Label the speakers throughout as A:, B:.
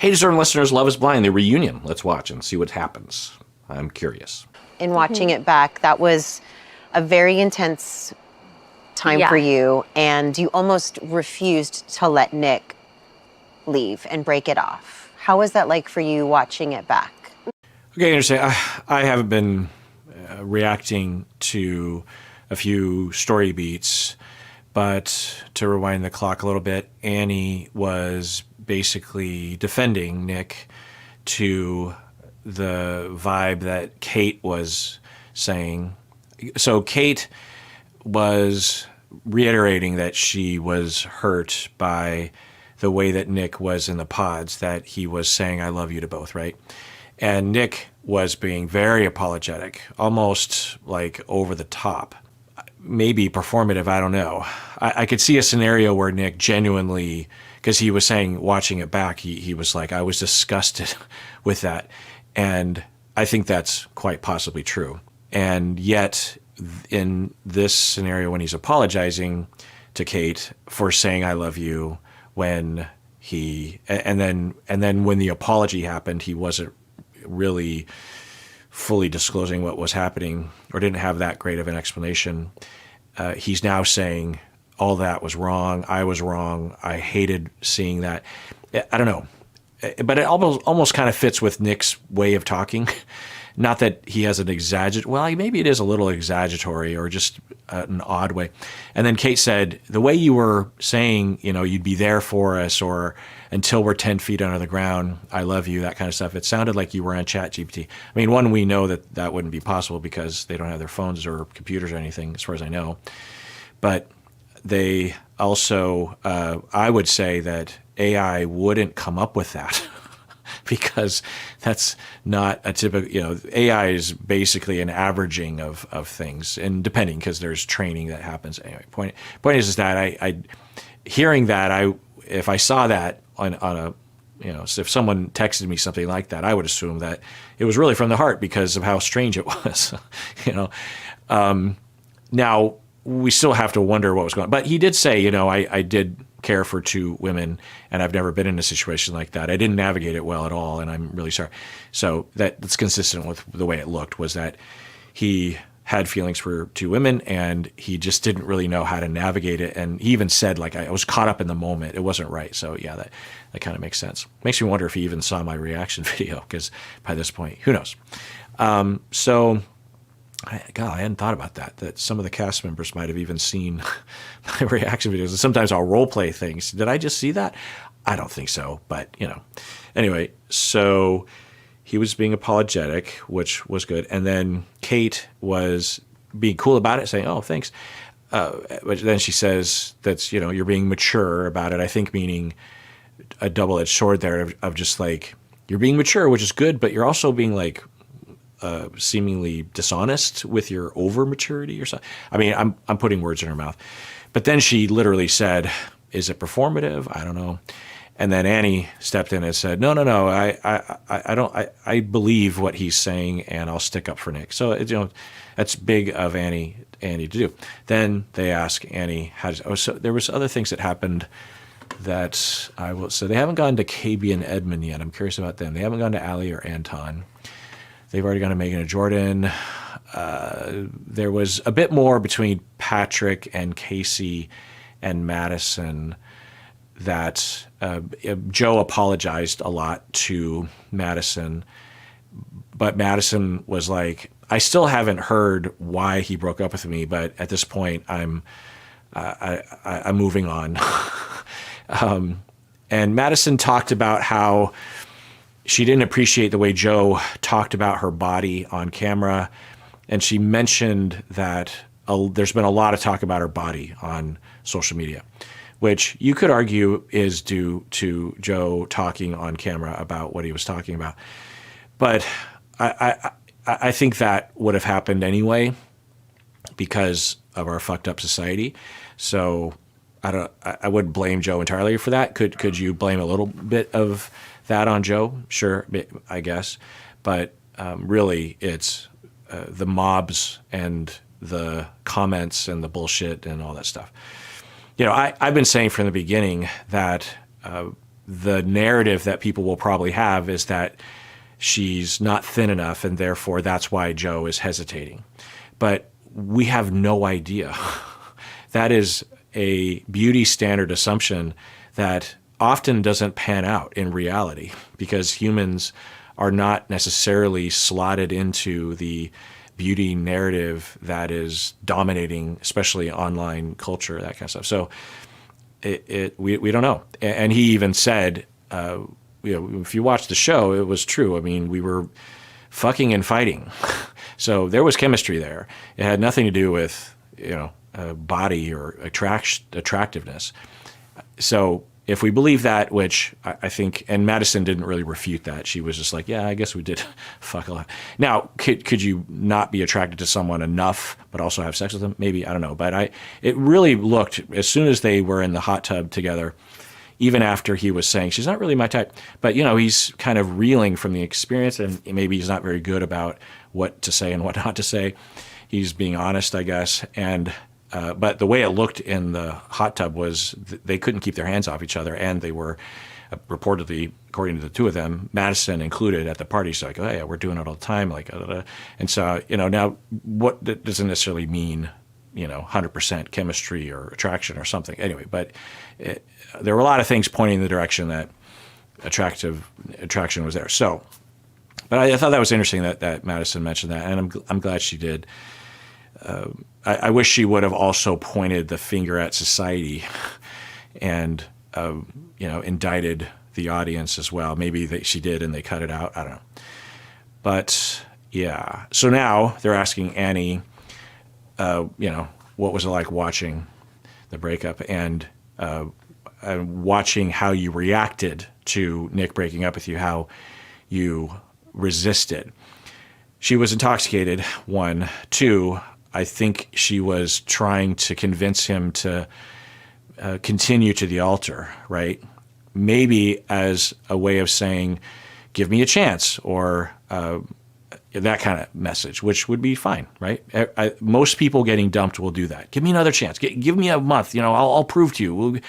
A: Hey, deserving listeners, Love is Blind, the reunion. Let's watch and see what happens. I'm curious.
B: In watching it back, that was a very intense time for you, and you almost refused to let Nick leave and break it off. How was that like for you watching it back?
A: Okay, I understand. I haven't been reacting to a few story beats, but to rewind the clock a little bit, Annie was basically defending Nick to the vibe that Kate was saying. So Kate was reiterating that she was hurt by the way that Nick was in the pods, that he was saying, I love you to both, right? And Nick was being very apologetic, almost like over the top, maybe performative, I don't know. I could see a scenario where Nick genuinely, because he was saying, watching it back, he was like, I was disgusted with that. And I think that's quite possibly true. And yet, in this scenario, when he's apologizing to Kate for saying, I love you, when and then when the apology happened, he wasn't really fully disclosing what was happening or didn't have that great of an explanation. He's now saying all that was wrong. I was wrong. I hated seeing that. I don't know. But it almost kind of fits with Nick's way of talking. Not that he has an well, maybe it is a little exaggeratory or just an odd way. And then Kate said, the way you were saying, you'd be there for us, or until we're 10 feet under the ground, I love you, that kind of stuff. It sounded like you were on ChatGPT. I mean, one, we know that wouldn't be possible because they don't have their phones or computers or anything, as far as I know. But they also, I would say that AI wouldn't come up with that. Because that's not a typical, AI is basically an averaging of things, and depending, because there's training that happens. Anyway, point is that I hearing that, if I saw that on a, so if someone texted me something like that, I would assume that it was really from the heart because of how strange it was, Now, we still have to wonder what was going on. But he did say, I did care for two women, and I've never been in a situation like that. I didn't navigate it well at all, and I'm really sorry. So that's consistent with the way it looked, was that he had feelings for two women, and he just didn't really know how to navigate it. And he even said, like, I was caught up in the moment. It wasn't right. So, yeah, that kind of makes sense. Makes me wonder if he even saw my reaction video, because by this point, who knows? God, I hadn't thought about that some of the cast members might have even seen my reaction videos. And sometimes I'll role play things. Did I just see that? I don't think so, but Anyway, so he was being apologetic, which was good. And then Kate was being cool about it, saying, oh, thanks. But then she says that's, you're being mature about it. I think meaning a double-edged sword there of just like, you're being mature, which is good, but you're also being like, seemingly dishonest with your over maturity or something. I mean, I'm putting words in her mouth, but then she literally said, "Is it performative? I don't know." And then Annie stepped in and said, "No. I don't. I believe what he's saying, and I'll stick up for Nick." So that's big of Annie to do. Then they ask Annie, so there was other things that happened that I will. So they haven't gone to KB and Edmund yet. I'm curious about them. They haven't gone to Allie or Anton. They've already gone to Megan and Jordan. There was a bit more between Patrick and Casey and Madison that Joe apologized a lot to Madison, but Madison was like, I still haven't heard why he broke up with me, but at this point I'm moving on. And Madison talked about how she didn't appreciate the way Joe talked about her body on camera. And she mentioned that there's been a lot of talk about her body on social media, which you could argue is due to Joe talking on camera about what he was talking about. But I think that would have happened anyway because of our fucked up society. So I wouldn't blame Joe entirely for that. Could you blame a little bit of that on Joe? Sure, I guess. But really, it's the mobs and the comments and the bullshit and all that stuff. I've been saying from the beginning that the narrative that people will probably have is that she's not thin enough, and therefore that's why Joe is hesitating. But we have no idea. That is a beauty standard assumption that often doesn't pan out in reality, because humans are not necessarily slotted into the beauty narrative that is dominating, especially online culture, that kind of stuff. So we don't know. And he even said, if you watch the show, it was true. I mean, we were fucking and fighting. So there was chemistry there. It had nothing to do with, body or attractiveness. So if we believe that, which I think, and Madison didn't really refute that. She was just like, yeah, I guess we did fuck a lot. Now, could you not be attracted to someone enough, but also have sex with them? Maybe, I don't know. But it really looked, as soon as they were in the hot tub together, even after he was saying, she's not really my type. But, he's kind of reeling from the experience, and maybe he's not very good about what to say and what not to say. He's being honest, I guess. And but the way it looked in the hot tub was they couldn't keep their hands off each other, and they were reportedly, according to the two of them, Madison included, at the party. She's like, oh yeah, we're doing it all the time, and so now what that doesn't necessarily mean 100% chemistry or attraction or something. Anyway, but there were a lot of things pointing in the direction that attraction was there. So, but I thought that was interesting that Madison mentioned that, and I'm glad she did. I wish she would have also pointed the finger at society and, indicted the audience as well. Maybe she did and they cut it out. I don't know. But yeah. So now they're asking Annie, what was it like watching the breakup and watching how you reacted to Nick breaking up with you, how you resisted. She was intoxicated, 1. 2, I think she was trying to convince him to continue to the altar, right? Maybe as a way of saying, give me a chance, or that kind of message, which would be fine, right? Most people getting dumped will do that. Give me another chance. Give me a month. I'll prove to you.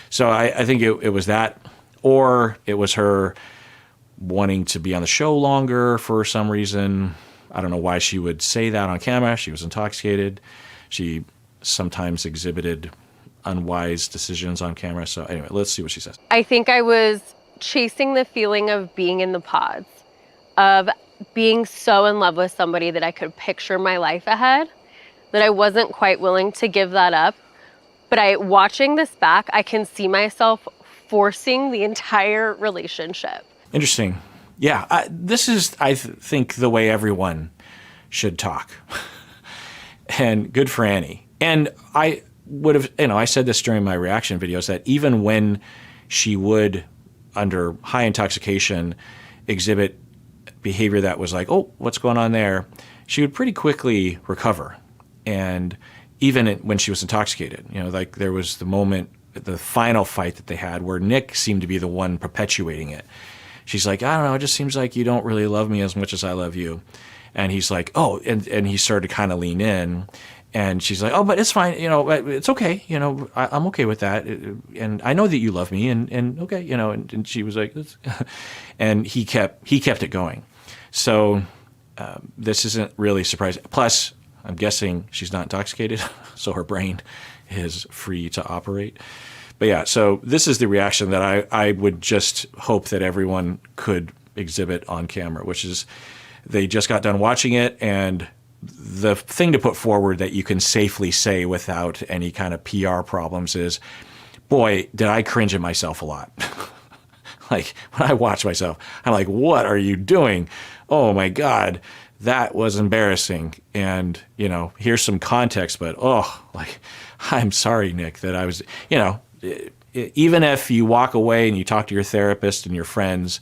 A: So I think it was that, or it was her wanting to be on the show longer for some reason. I don't know why she would say that on camera. She was intoxicated. She sometimes exhibited unwise decisions on camera. So anyway, let's see what she says.
C: I think I was chasing the feeling of being in the pods, of being so in love with somebody that I could picture my life ahead, that I wasn't quite willing to give that up. But watching this back, I can see myself forcing the entire relationship.
A: Interesting. Yeah, this is, I think, the way everyone should talk. And good for Annie. And I would have, I said this during my reaction videos, that even when she would, under high intoxication, exhibit behavior that was like, oh, what's going on there, she would pretty quickly recover. And even when she was intoxicated, like there was the moment, the final fight that they had, where Nick seemed to be the one perpetuating it. She's like, I don't know, it just seems like you don't really love me as much as I love you. And he's like, oh, and he started to kind of lean in. And she's like, oh, but it's fine, it's okay, I'm okay with that. And I know that you love me, and okay, and she was like, and he kept it going. So this isn't really surprising. Plus, I'm guessing she's not intoxicated, so her brain is free to operate. But yeah, so this is the reaction that I would just hope that everyone could exhibit on camera, which is they just got done watching it, and the thing to put forward that you can safely say without any kind of PR problems is, boy, did I cringe at myself a lot. Like, when I watch myself, I'm like, what are you doing? Oh my God, that was embarrassing. And, here's some context, but I'm sorry, Nick, that I was, even if you walk away and you talk to your therapist and your friends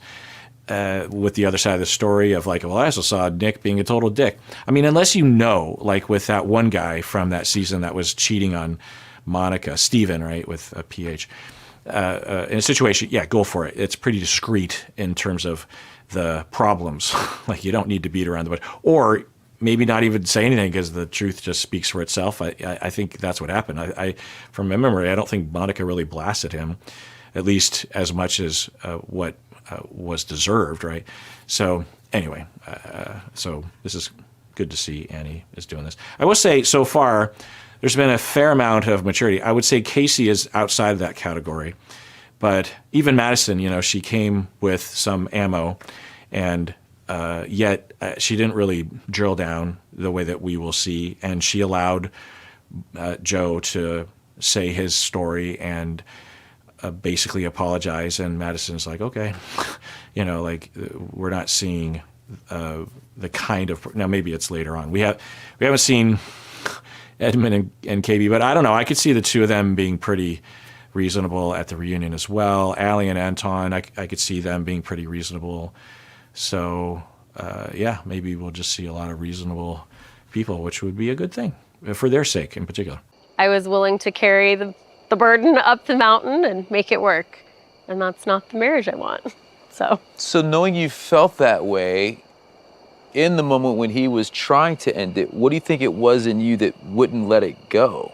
A: with the other side of the story of like, well, I also saw Nick being a total dick. I mean, unless like with that one guy from that season that was cheating on Monica, Steven, right, with a PH, in a situation, yeah, go for it. It's pretty discreet in terms of the problems. Like, you don't need to beat around the bush. Or maybe not even say anything because the truth just speaks for itself. I think that's what happened. From my memory, I don't think Monica really blasted him. at least as much as what was deserved, right? So anyway, so this is good to see Annie is doing this. I will say so far, there's been a fair amount of maturity. I would say Casey is outside of that category, but even Madison, she came with some ammo, and yet she didn't really drill down the way that we will see, and she allowed Joe to say his story and basically apologize, and Madison's like, okay, like we're not seeing the kind of, now maybe it's later on. We haven't seen Edmund and KB, but I don't know. I could see the two of them being pretty reasonable at the reunion as well. Allie and Anton, I could see them being pretty reasonable. So yeah, maybe we'll just see a lot of reasonable people, which would be a good thing for their sake in particular.
C: I was willing to carry the burden up the mountain and make it work. And that's not the marriage I want. So
D: knowing you felt that way in the moment when he was trying to end it, what do you think it was in you that wouldn't let it go?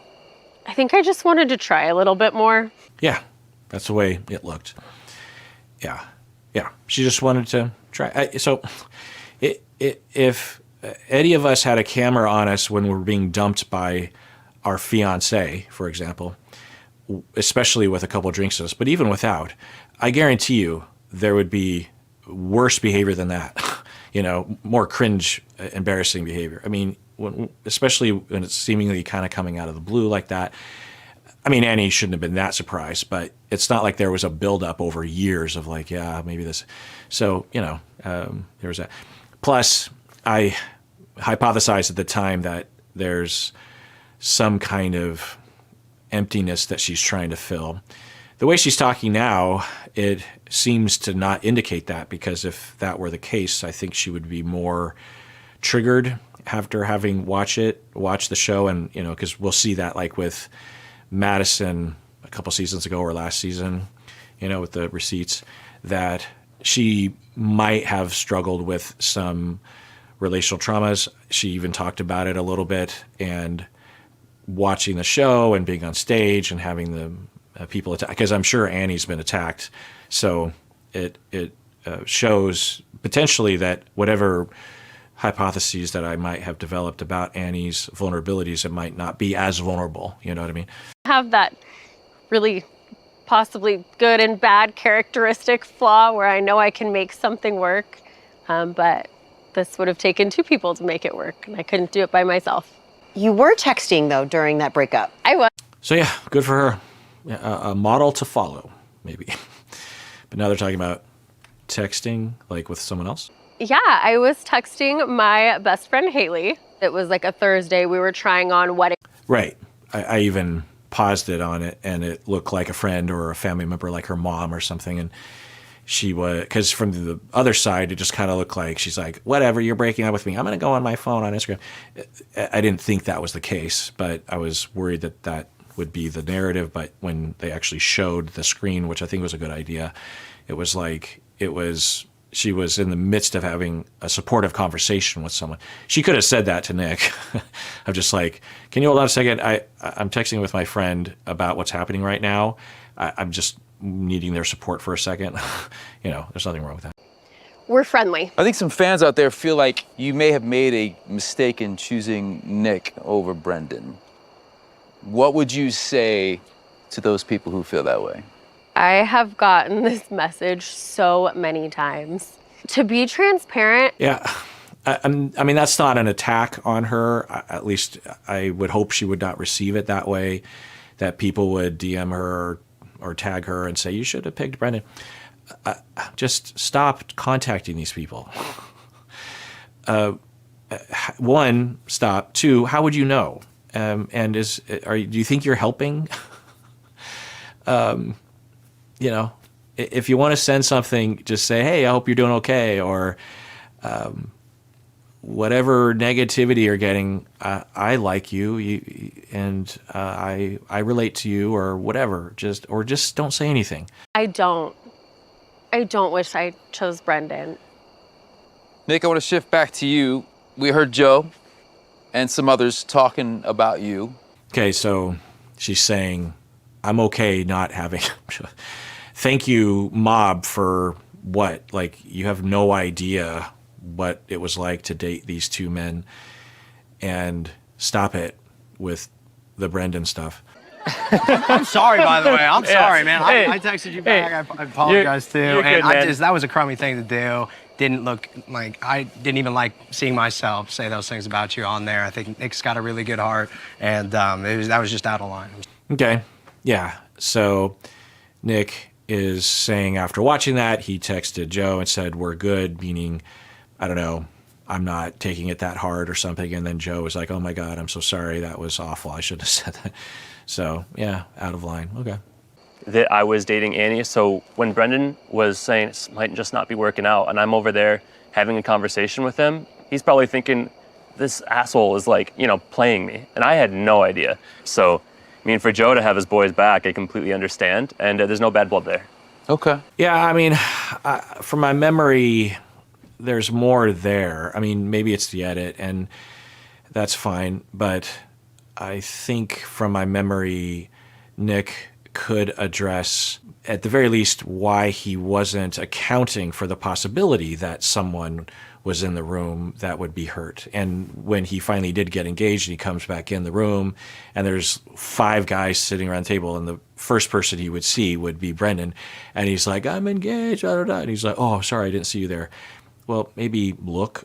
C: I think I just wanted to try a little bit more.
A: Yeah, that's the way it looked. Yeah. She just wanted to try. So if any of us had a camera on us when we're being dumped by our fiance, for example, especially with a couple of drinks in us, but even without, I guarantee you there would be worse behavior than that. More cringe, embarrassing behavior. I mean, especially when it's seemingly kind of coming out of the blue like that. I mean, Annie shouldn't have been that surprised, but it's not like there was a buildup over years of like, yeah, maybe this. So, there was that. Plus, I hypothesized at the time that there's some kind of emptiness that she's trying to fill. The way she's talking now, it seems to not indicate that, because if that were the case, I think she would be more triggered after having watched the show, and because we'll see that like with Madison a couple seasons ago or last season, with the receipts, that she might have struggled with some relational traumas. She even talked about it a little bit, and watching the show and being on stage and having the people attack, because I'm sure Annie's been attacked. So it shows potentially that whatever hypotheses that I might have developed about Annie's vulnerabilities, it might not be as vulnerable. You know what I mean?
C: Have that really possibly good and bad characteristic flaw where I know I can make something work, but this would have taken two people to make it work, and I couldn't do it by myself.
B: You were texting, though, during that breakup.
C: I was.
A: So yeah, good for her. A model to follow, maybe. But now they're talking about texting, like with someone else?
C: Yeah, I was texting my best friend, Haley. It was like a Thursday. We were trying on wedding.
A: Right. I even paused it on it, and it looked like a friend or a family member, like her mom or something. And she was, because from the other side, it just kind of looked like she's like, whatever, you're breaking up with me. I'm going to go on my phone on Instagram. I didn't think that was the case, but I was worried that would be the narrative. But when they actually showed the screen, which I think was a good idea, it was like she was in the midst of having a supportive conversation with someone. She could have said that to Nick. I'm just like, can you hold on a second? I'm texting with my friend about what's happening right now. I'm just needing their support for a second. There's nothing wrong with that.
C: We're friendly.
D: I think some fans out there feel like you may have made a mistake in choosing Nick over Brendan. What would you say to those people who feel that way?
C: I have gotten this message so many times. To be transparent.
A: Yeah. I mean, that's not an attack on her. At least I would hope she would not receive it that way, that people would DM her or tag her and say, you should have picked Brendan. Just stop contacting these people. One, stop. Two, how would you know? And do you think you're helping? If you want to send something, just say, hey, I hope you're doing okay. Or whatever negativity you're getting, I like you, and I relate to you, or whatever. Just don't say anything.
C: I don't wish I chose Brendan.
D: Nick, I want to shift back to you. We heard Joe and some others talking about you.
A: Okay, so she's saying, I'm okay not having... thank you, mob, for what? Like, you have no idea what it was like to date these two men, and stop it with the Brendan stuff.
E: I'm sorry, by the way. I'm sorry, man.
F: Hey.
E: I texted you back. I apologize too.
F: you're
E: And
F: good, man.
E: that was a crummy thing to do. Didn't look like, I didn't even like seeing myself say those things about you on there. I think Nick's got a really good heart, and that was just out of line.
A: Okay. Yeah. So Nick is saying after watching that, he texted Joe and said, we're good, meaning, I don't know, I'm not taking it that hard or something. And then Joe was like, oh my God, I'm so sorry. That was awful. I shouldn't have said that. So yeah, out of line. Okay.
F: That I was dating Annie. So when Brendan was saying it might just not be working out, and I'm over there having a conversation with him, he's probably thinking, this asshole is like, playing me. And I had no idea. So, I mean, for Joe to have his boys back, I completely understand. And there's no bad blood there.
D: Okay.
A: Yeah. I mean, from my memory, there's more there. I mean, maybe it's the edit, and that's fine. But I think from my memory, Nick could address, at the very least, why he wasn't accounting for the possibility that someone was in the room that would be hurt. And when he finally did get engaged, and he comes back in the room, and there's 5 guys sitting around the table, and the first person he would see would be Brendan, and he's like, I'm engaged, blah, blah, blah. And he's like, oh, sorry, I didn't see you there. Well, maybe look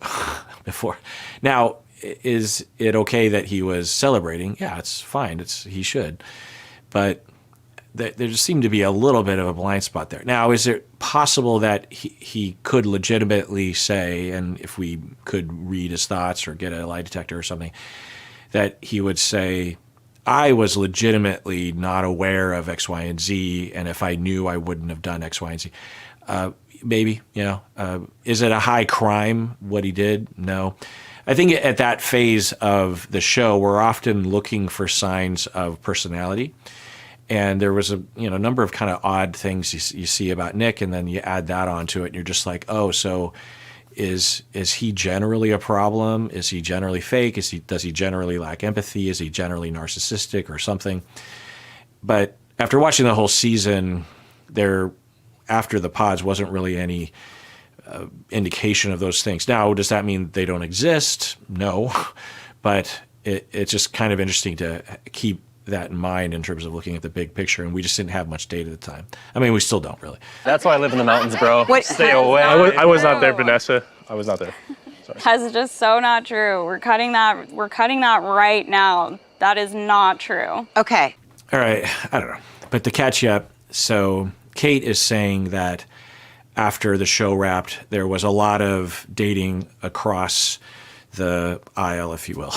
A: before. Now, is it okay that he was celebrating? Yeah, it's fine. He should. But there just seemed to be a little bit of a blind spot there. Now, is it possible that he could legitimately say, and if we could read his thoughts or get a lie detector or something, that he would say, I was legitimately not aware of X, Y, and Z, and if I knew, I wouldn't have done X, Y, and Z. Maybe, is it a high crime, what he did? No. I think at that phase of the show, we're often looking for signs of personality. And there was a number of kind of odd things you see about Nick, and then you add that onto it, and you're just like, oh, so is he generally a problem? Is he generally fake? Does he generally lack empathy? Is he generally narcissistic or something? But after watching the whole season, after the pods wasn't really any indication of those things. Now, does that mean they don't exist? No, but it's just kind of interesting to keep that in mind in terms of looking at the big picture, and we just didn't have much data at the time. I mean, we still don't really.
F: That's why I live in the mountains, bro.
B: What-
F: Stay away.
G: I was not there, Vanessa. I was not there.
H: That's just so not true. We're cutting that right now. That is not true.
B: Okay.
A: All right, I don't know. But to catch you up, so Kate is saying that after the show wrapped, there was a lot of dating across the aisle, if you will,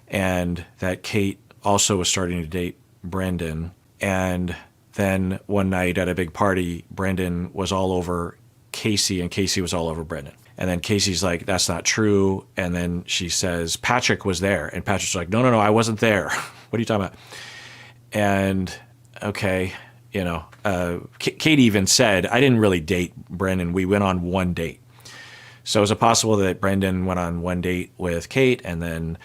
A: and that Kate also was starting to date Brendan. And then one night at a big party, Brendan was all over Casey, and Casey was all over Brendan. And then Casey's like, that's not true. And then she says, Patrick was there. And Patrick's like, no, I wasn't there. What are you talking about? And okay, Kate even said, I didn't really date Brendan. We went on one date. So is it possible that Brendan went on one date with Kate, and then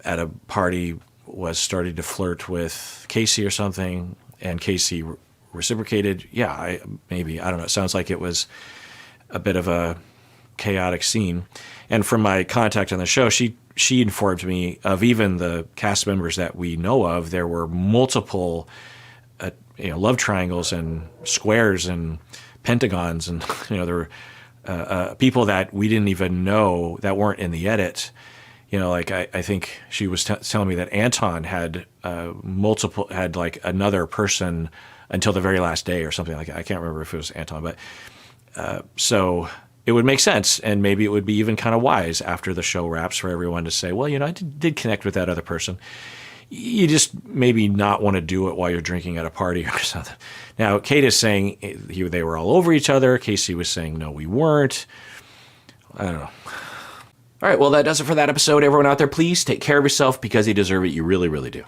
A: at a party was starting to flirt with Casey or something, and Casey reciprocated? Yeah, maybe. I don't know. It sounds like it was a bit of a chaotic scene. And from my contact on the show, she informed me of even the cast members that we know of, there were multiple love triangles and squares and pentagons, and there were people that we didn't even know that weren't in the edit. Like I think she was telling me that Anton had had like another person until the very last day or something like that. I can't remember if it was Anton, but so it would make sense, and maybe it would be even kind of wise after the show wraps for everyone to say, well, I did connect with that other person. You just maybe not want to do it while you're drinking at a party or something. Now, Kate is saying they were all over each other. Casey was saying, no, we weren't. I don't know. All right, well, that does it for that episode. Everyone out there, please take care of yourself because you deserve it. You really, really do.